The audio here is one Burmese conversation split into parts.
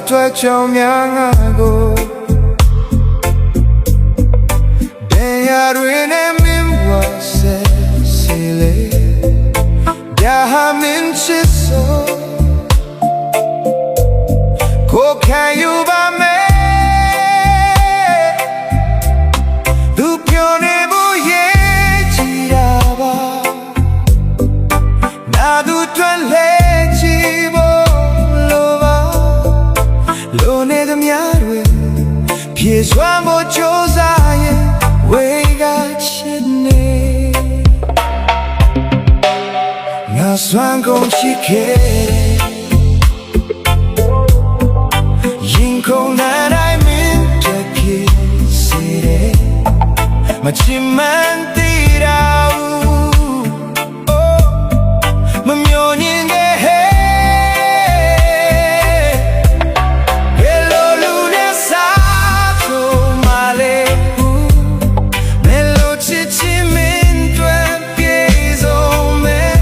ထွက်ချုံများငါကိုဘယ်ရတွင်နဲ့မင်းဝါစေလေဗျာဟာမင်းချစ်ဆိုကိုခံယူပါမယ်သူပြောနေဖို့ရေးကြည့်တာပါနာသူတွင်လဲကြည့်ဖို့လိုပါလိုနေသမျှတွေပြေစွမ်းဖို့ကြိုးစားရင်ဝေကချစ်နေငါစွမ်းကုန်ချစ်ခဲ့ရင်ကုန်နိုင်တိုင်းမင်းတက်ဖြစ်စေတယ်မချင်မှန်းသိတာမမျောညင်ခဲ့ဟဲ့ဘယ်လိုလူနဲ့စားဆုံးမလဲဘယ်လိုချစ်ချင်မင်းတွေ့ပြေဆုံးမဲ့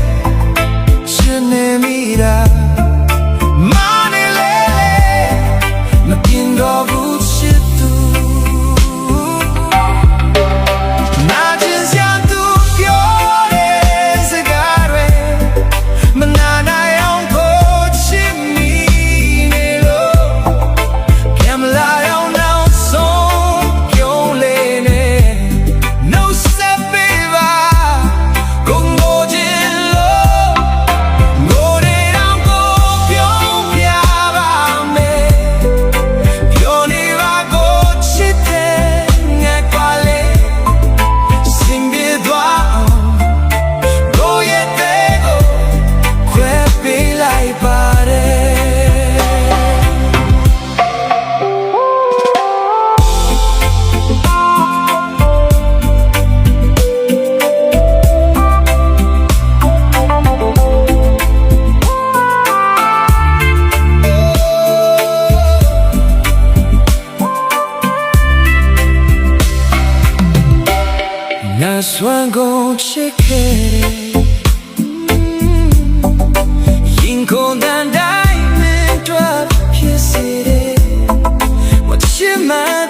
ချစ်နေမိတာငါစွမ်းကုန်ချစ်ခဲ့တယ်ရင်ကုန်တဲ့တိုင်းမင်းတွေ့ဖြစ်စေတယ်မချစ်မှ